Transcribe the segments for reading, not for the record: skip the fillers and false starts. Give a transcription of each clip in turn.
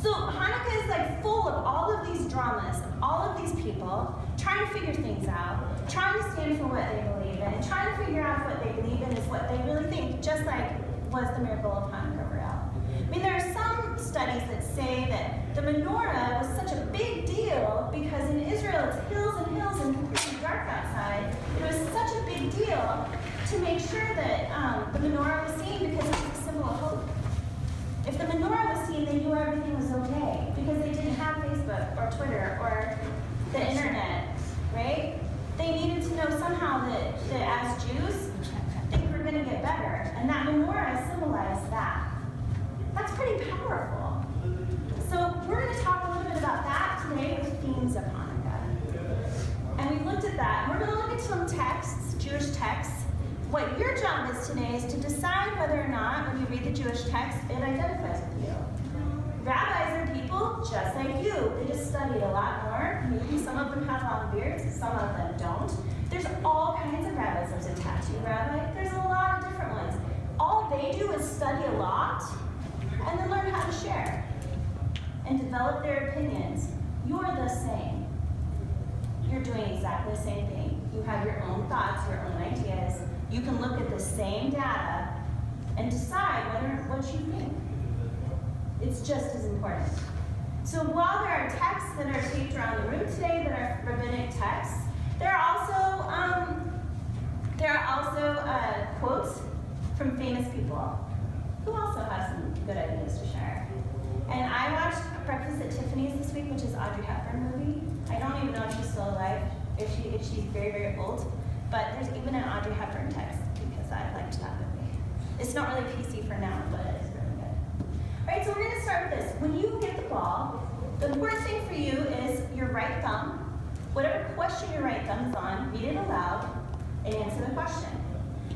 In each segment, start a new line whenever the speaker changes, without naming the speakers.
So Hanukkah is like full of all of these dramas, of all of these people trying to figure things out, trying to stand for what they believe in, trying to figure out if what they believe in is what they really think, just like was the miracle of Hanukkah real. I mean, there are some studies that say that the menorah was such a big deal because in Israel it's hills and hills and completely dark outside. It was such a big deal to make sure that the menorah was seen because it was a symbol of hope. If the menorah was seen, they knew everything was okay because they didn't have Facebook or Twitter or the internet, right? They needed to know somehow that as Jews, things were going to get better. And that menorah symbolized that. That's pretty powerful. So we're going to talk a little bit about that today with themes of Hanukkah. And we looked at that. We're going to look at some texts, Jewish texts. What your job is today is to decide whether or not, when you read the Jewish text, it identifies with you. Rabbis are people just like you. They just studied a lot more. Maybe some of them have long beards, some of them don't. There's all kinds of rabbis. There's a tattoo rabbi. There's a lot of different ones. All they do is study a lot and then learn how to share and develop their opinions. You're the same. You're doing exactly the same thing. You have your own thoughts, your own ideas. You can look at the same data and decide what you think. It's just as important. So while there are texts that are taped around the room today that are rabbinic texts, there are also quotes from famous people who also have some good ideas to share. And I watched Breakfast at Tiffany's this week, which is Audrey Hepburn movie. I don't even know if she's still alive, if she's very, very old. But there's even an Audrey Hepburn text because I liked that movie. It's not really PC for now, but it's really good. All right, so we're going to start with this. When you get the ball, the important thing for you is your right thumb. Whatever question your right thumb is on, read it aloud and answer the question.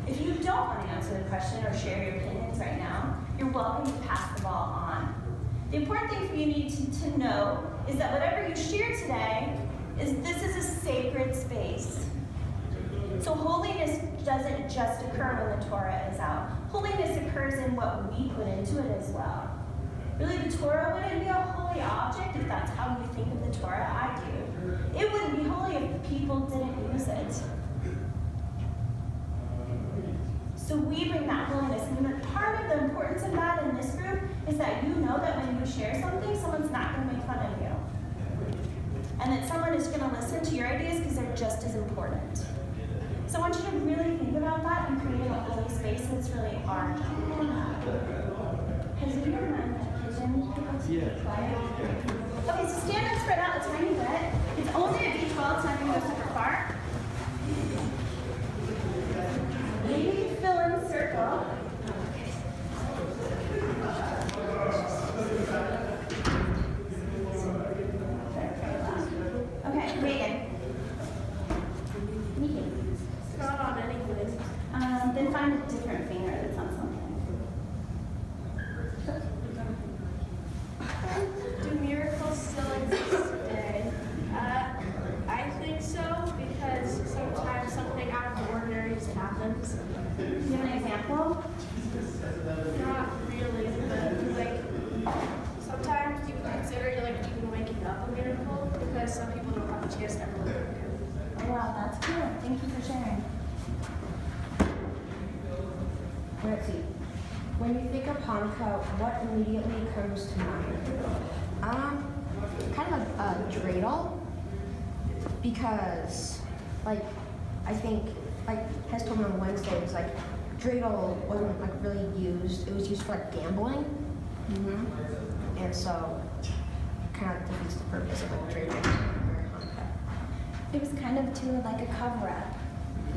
If you don't want to answer the question or share your opinions right now, you're welcome to pass the ball on. The important thing for you need to know is that whatever you share today, this is a sacred space. So holiness doesn't just occur when the Torah is out. Holiness occurs in what we put into it as well. Really, the Torah wouldn't be a holy object if that's how you think of the Torah. I do. It wouldn't be holy if the people didn't use it. So we bring that holiness. And part of the importance of that in this group is that you know that when you share something, someone's not going to make fun of you. And that someone is going to listen to your ideas because they're just as important. So I want you to really think about that and creating a holy space that's really our job. Has anyone mind that kitchen? Yeah. Okay, so stand and spread out a tiny bit. It's only a B12, it's not going to go super far. Maybe fill in a circle. Okay, Megan.
Not on anything.
Then find a different finger that's on something.
Do miracles still exist today? I think so, because sometimes something out of the ordinary just happens.
Do you have an example?
Not really, but like sometimes you consider like even waking up a miracle because some people don't have a chance to ever wake up.
Oh, wow, that's cool. Thank you for sharing.
Let's see. When you think of Hanukkah, what immediately comes to mind? Kind of a dreidel, because, like, I think, like Hess told me on Wednesday, it was like dreidel wasn't like really used. It was used for like gambling, and so it kind of defeats the purpose of like dreidel for Hanukkah.
It was kind of too like a cover-up.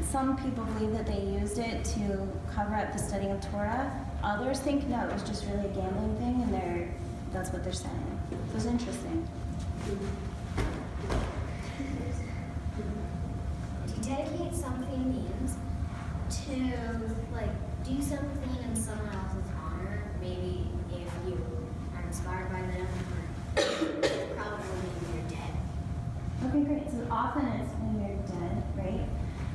Some people believe that they used it to cover up the studying of Torah. Others think no, it was just really a gambling thing, and that's what they're saying. So it's interesting.
To dedicate something means to like do something in someone else's honor. Maybe if you are inspired by them, or probably when you're dead.
Okay, great. So often it's when you're dead, right?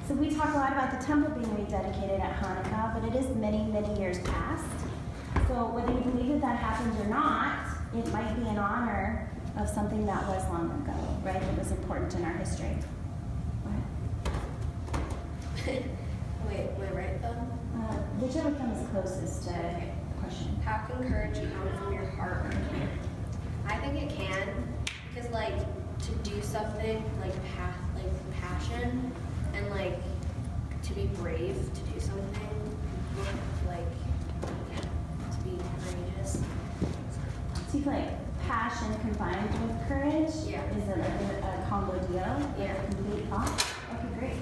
So we talk a lot about the temple being rededicated at Hanukkah, but it is many, many years past. So whether you believe that happens or not, it might be in honor of something that was long ago, right? That was important in our history. What?
Wait, right then?
Whichever comes closest to the question.
How can courage come from your heart or care? I think it can, because like to do something like passion and like to be brave to do something, like to be courageous.
So you feel like passion combined with courage
Yeah.
is it like a combo deal?
Yeah.
A complete thought? Okay, great.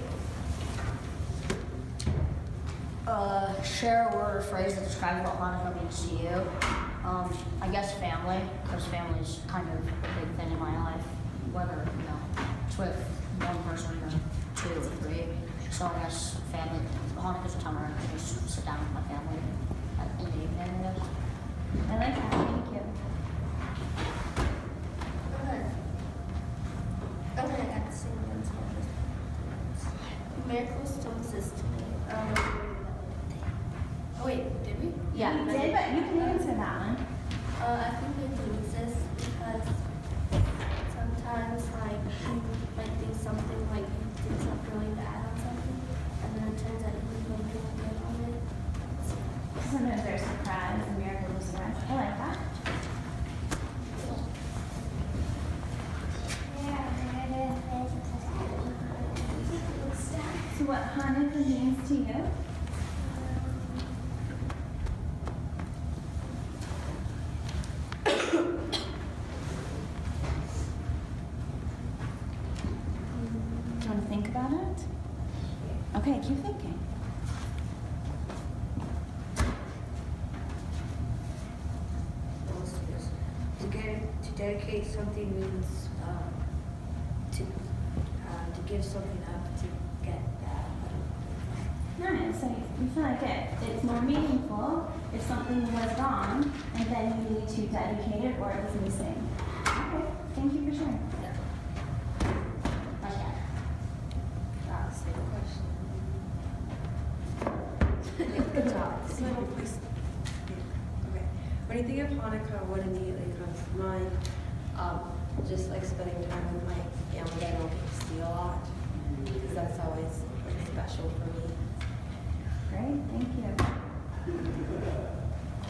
Share a word or phrase that describes what Hanukkah means to you. I guess family, because family is kind of a big thing in my life, whether, it's with one person or two or three. So I guess family, Hanukkah's a time where I just sit down with my family in the evening, I guess.
I like that. Thank you.
Okay, I got the same ones. Miracles don't exist to me. Oh wait, did we?
Yeah, you did, but you can answer that one.
I think they do exist because sometimes like you might think something like you did something really bad on something, and then it turns out you did really good on it.
Sometimes there's surprise, a miracle of surprise. I like that. So what Hanukkah means to you? Do you want to think about it? Okay, keep thinking.
To dedicate something means to give something up to get that.
Nice. So you feel like it's more meaningful if something was wrong and then you need to dedicate it or it was missing. Okay, thank you for sharing.
Good job. Okay. When you think of Hanukkah, what immediately comes to mind? Just like spending time with my family that I don't get to see a lot, because that's always like special for me.
Great, thank you.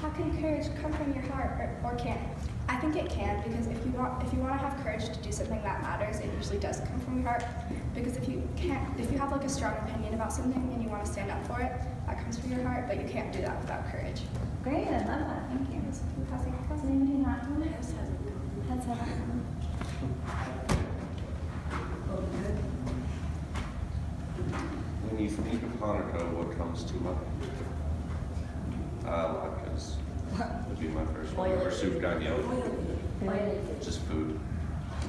How can courage come from your heart, or can it? I think it can, because if you want to have courage to do something that matters, it usually does come from your heart. Because if you have like a strong opinion about something and you want to stand up for it, that comes from your heart. But you can't do that without courage.
Great, I love that. Thank you. Does anybody not have it? Has have it.
When you think of Hanukkah, what comes to mind? Latkes would be my first one. Or soup ganyo. Just food.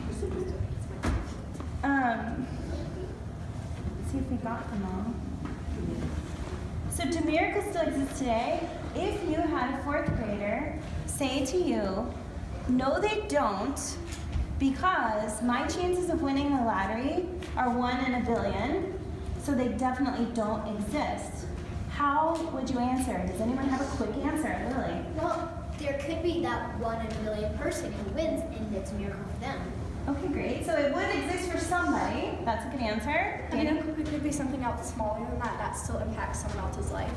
Let's see if we got them all. So do miracles still exist today? If you had a fourth grader say to you, no they don't, because my chances of winning the lottery are 1 in a billion, so they definitely don't exist. How would you answer? Does anyone have a quick answer, Lily?
Well, there could be that 1 in a million person who wins, and it's a miracle for them.
Okay, great. So it would exist for somebody. That's a good answer. Danny?
It could be something else smaller than that still impacts someone else's life.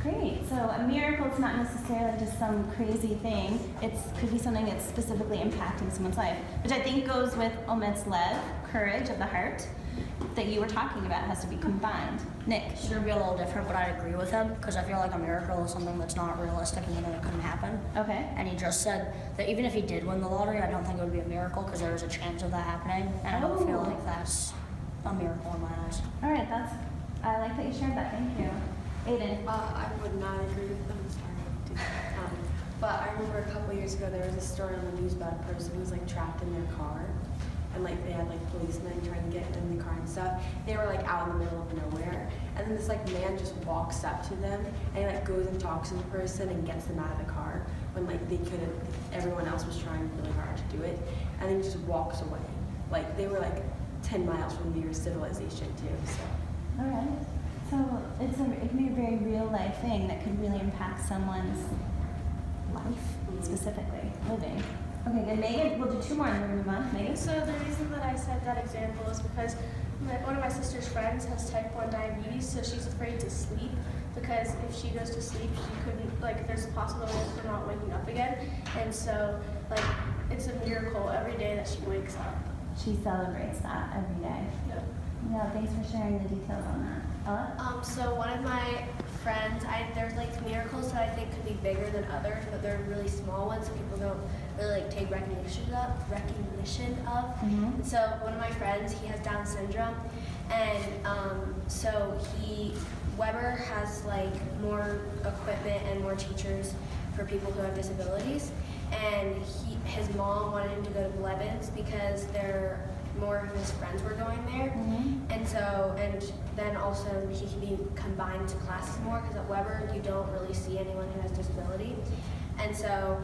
Great. So a miracle is not necessarily just some crazy thing. It could be something that's specifically impacting someone's life, which I think goes with Omed's lev, courage of the heart, that you were talking about has to be combined. Nick?
It's going to be a little different, but I agree with him, because I feel like a miracle is something that's not realistic and that it couldn't happen.
Okay.
And he just said that even if he did win the lottery, I don't think it would be a miracle, because there was a chance of that happening, and I don't feel like that's a miracle in my eyes.
All right. I like that you shared that. Thank you. Aiden?
I would not agree with them. Sorry. But I remember a couple years ago there was a story on the news about a person who was like trapped in their car, and like they had like policemen trying to get in the car and stuff. They were like out in the middle of nowhere, and then this like man just walks up to them and he like goes and talks to the person and gets them out of the car when like they couldn't. Everyone else was trying really hard to do it, and then he just walks away. Like they were like 10 miles from the nearest civilization too. So.
All right. So it can be a very real life thing that could really impact someone's life, specifically living. Okay, good. Megan, we'll do 2 more and then we're gonna move on. Megan?
So the reason that I said that example is because one of my sister's friends has type 1 diabetes, so she's afraid to sleep because if she goes to sleep, she couldn't, like, there's a possibility of her not waking up again. And so, like, it's a miracle every day that she wakes up.
She celebrates that every day.
Yep.
Yeah, thanks for sharing the details on that. Ella?
So one of my friends, there's like miracles that I think could be bigger than others, but they're really small ones, so people don't really like take recognition of.
Mhm.
And so one of my friends, he has Down syndrome, and so Weber has like more equipment and more teachers for people who have disabilities, and his mom wanted him to go to Blevins because more of his friends were going there, and then also he can be combined to classes more because at Weber you don't really see anyone who has disability, and so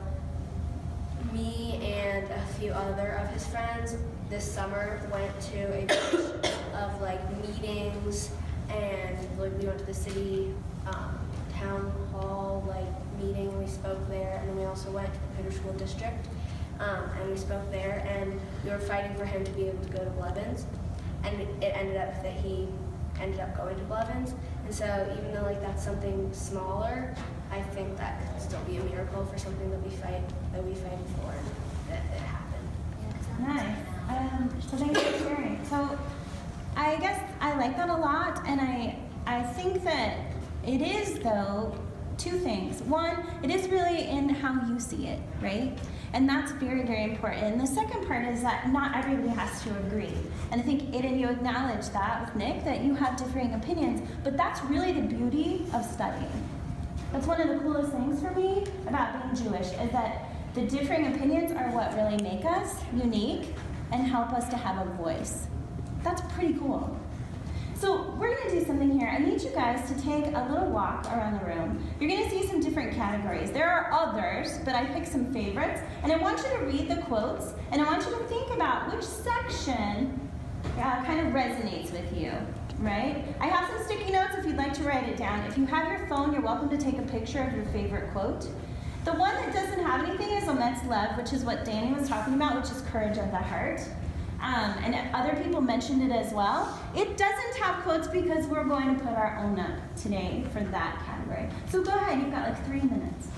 me and a few other of his friends this summer went to a bunch of like meetings, and like we went to the city town hall like meeting and we spoke there, and then we also went to the Peter School District. And we spoke there, and we were fighting for him to be able to go to Blevins, and it ended up that he ended up going to Blevins. And so even though like that's something smaller, I think that could still be a miracle for something that we fight for, and that it happened.
Nice. So thanks for sharing. So I guess I like that a lot, and I think that it is, though, 2 things. One, it is really in how you see it, right? And that's very, very important. And the second part is that not everybody has to agree. And I think, Aiden, you acknowledged that with Nick, that you have differing opinions, but that's really the beauty of studying. That's one of the coolest things for me about being Jewish, is that the differing opinions are what really make us unique and help us to have a voice. That's pretty cool. So we're going to do something here. I need you guys to take a little walk around the room. You're going to see some different categories. There are others, but I picked some favorites. And I want you to read the quotes, and I want you to think about which section kind of resonates with you, right? I have some sticky notes if you'd like to write it down. If you have your phone, you're welcome to take a picture of your favorite quote. The one that doesn't have anything is Omet's Lev, which is what Danny was talking about, which is courage of the heart. And other people mentioned it as well. It doesn't have quotes because we're going to put our own up today for that category. So go ahead, you've got like 3 minutes.